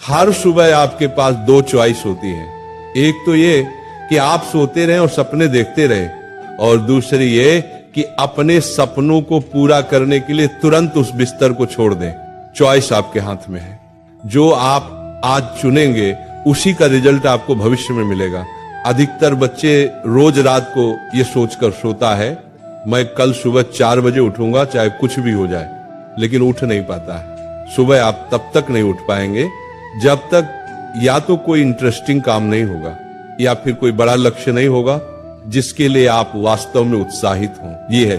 हर सुबह आपके पास दो चॉइस होती है। एक तो ये कि आप सोते रहें और सपने देखते रहे, और दूसरी ये कि अपने सपनों को पूरा करने के लिए तुरंत उस बिस्तर को छोड़ दें। चॉइस आपके हाथ में है। जो आप आज चुनेंगे उसी का रिजल्ट आपको भविष्य में मिलेगा। अधिकतर बच्चे रोज रात को ये सोचकर सोता है, मैं कल सुबह 4 बजे उठूंगा चाहे कुछ भी हो जाए, लेकिन उठ नहीं पाता है। सुबह आप तब तक नहीं उठ पाएंगे जब तक या तो कोई इंटरेस्टिंग काम नहीं होगा या फिर कोई बड़ा लक्ष्य नहीं होगा जिसके लिए आप वास्तव में उत्साहित हों। ये है।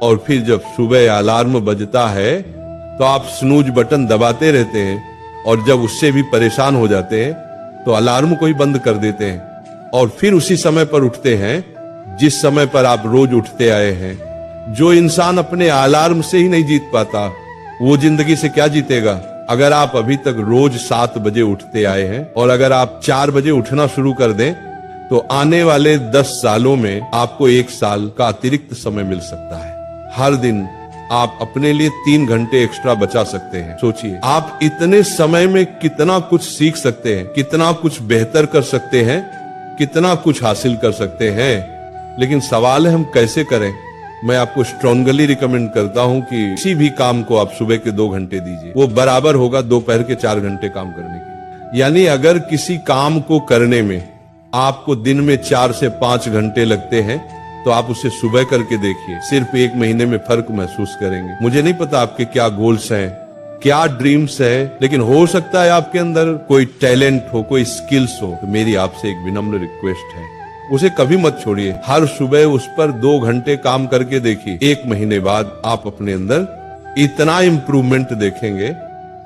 और फिर जब सुबह अलार्म बजता है तो आप स्नूज बटन दबाते रहते हैं, और जब उससे भी परेशान हो जाते हैं तो अलार्म को ही बंद कर देते हैं, और फिर उसी समय पर उठते हैं जिस समय पर आप रोज उठते आए हैं। जो इंसान अपने अलार्म से ही नहीं जीत पाता वो जिंदगी से क्या जीतेगा। अगर आप अभी तक रोज 7 बजे उठते आए हैं और अगर आप 4 बजे उठना शुरू कर दें तो आने वाले 10 सालों में आपको 1 साल का अतिरिक्त समय मिल सकता है। हर दिन आप अपने लिए 3 घंटे एक्स्ट्रा बचा सकते हैं। सोचिए आप इतने समय में कितना कुछ सीख सकते हैं, कितना कुछ बेहतर कर सकते हैं, कितना कुछ हासिल कर सकते हैं। लेकिन सवाल है हम कैसे करें। मैं आपको स्ट्रांगली रिकमेंड करता हूं कि किसी भी काम को आप सुबह के 2 घंटे दीजिए, वो बराबर होगा दोपहर के 4 घंटे काम करने की। यानी अगर किसी काम को करने में आपको दिन में 4 से 5 घंटे लगते हैं तो आप उसे सुबह करके देखिए, सिर्फ 1 महीने में फर्क महसूस करेंगे। मुझे नहीं पता आपके क्या गोल्स हैं, क्या ड्रीम्स है, लेकिन हो सकता है आपके अंदर कोई टैलेंट हो, कोई स्किल्स हो। तो मेरी आपसे एक विनम्र रिक्वेस्ट है, उसे कभी मत छोड़िए। हर सुबह उस पर 2 घंटे काम करके देखिए। 1 महीने बाद आप अपने अंदर इतना इम्प्रूवमेंट देखेंगे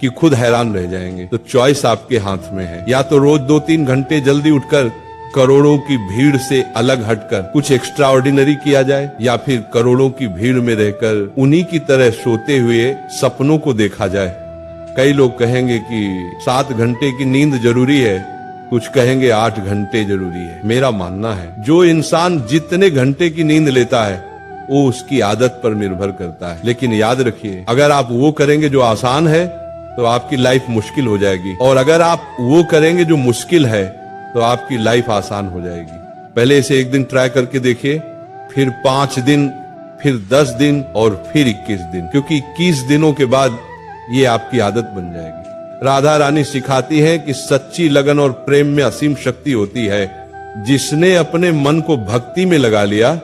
कि खुद हैरान रह जाएंगे। तो चॉइस आपके हाथ में है। या तो रोज 2-3 घंटे जल्दी उठकर करोड़ों की भीड़ से अलग हटकर कुछ एक्स्ट्रा ऑर्डिनरी किया जाए, या फिर करोड़ों की भीड़ में रहकर उन्हीं की तरह सोते हुए सपनों को देखा जाए। कई लोग कहेंगे कि 7 घंटे की नींद जरूरी है, कुछ कहेंगे 8 घंटे जरूरी है। मेरा मानना है जो इंसान जितने घंटे की नींद लेता है वो उसकी आदत पर निर्भर करता है। लेकिन याद रखिए, अगर आप वो करेंगे जो आसान है तो आपकी लाइफ मुश्किल हो जाएगी, और अगर आप वो करेंगे जो मुश्किल है तो आपकी लाइफ आसान हो जाएगी। पहले इसे 1 दिन ट्राई करके देखिए, फिर 5 दिन, फिर 10 दिन और फिर 21 दिन, क्योंकि 21 दिनों के बाद ये आपकी आदत बन जाएगी। राधा रानी सिखाती है कि सच्ची लगन और प्रेम में असीम शक्ति होती है। जिसने अपने मन को भक्ति में लगा लिया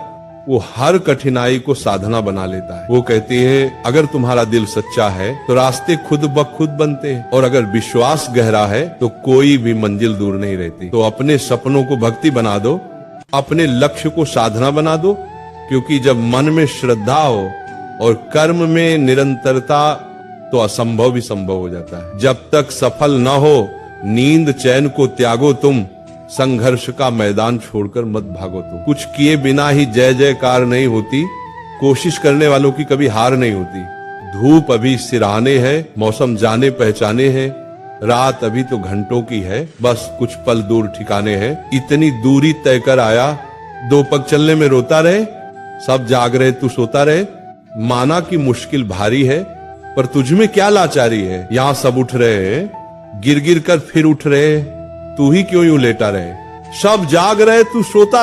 वो हर कठिनाई को साधना बना लेता है। वो कहती है अगर तुम्हारा दिल सच्चा है तो रास्ते खुद ब खुद बनते हैं, और अगर विश्वास गहरा है तो कोई भी मंजिल दूर नहीं रहती। तो अपने सपनों को भक्ति बना दो, अपने लक्ष्य को साधना बना दो, क्योंकि जब मन में श्रद्धा हो और कर्म में निरंतरता तो असंभव भी संभव हो जाता है। जब तक सफल न हो नींद चैन को त्यागो तुम, संघर्ष का मैदान छोड़कर मत भागो तुम। कुछ किए बिना ही जय जयकार नहीं होती, कोशिश करने वालों की कभी हार नहीं होती। धूप अभी सिरहाने है, मौसम जाने पहचाने हैं, रात अभी तो घंटों की है, बस कुछ पल दूर ठिकाने हैं। इतनी दूरी तय कर आया, 2 पग चलने में रोता रहे, सब जाग रहे तू सोता रहे। माना कि मुश्किल भारी है पर तुझमें क्या लाचारी है। यहाँ सब उठ रहे हैं, गिर गिर कर फिर उठ रहे, तू ही क्यों यूं लेटा रहे। सब जाग रहे तू सोता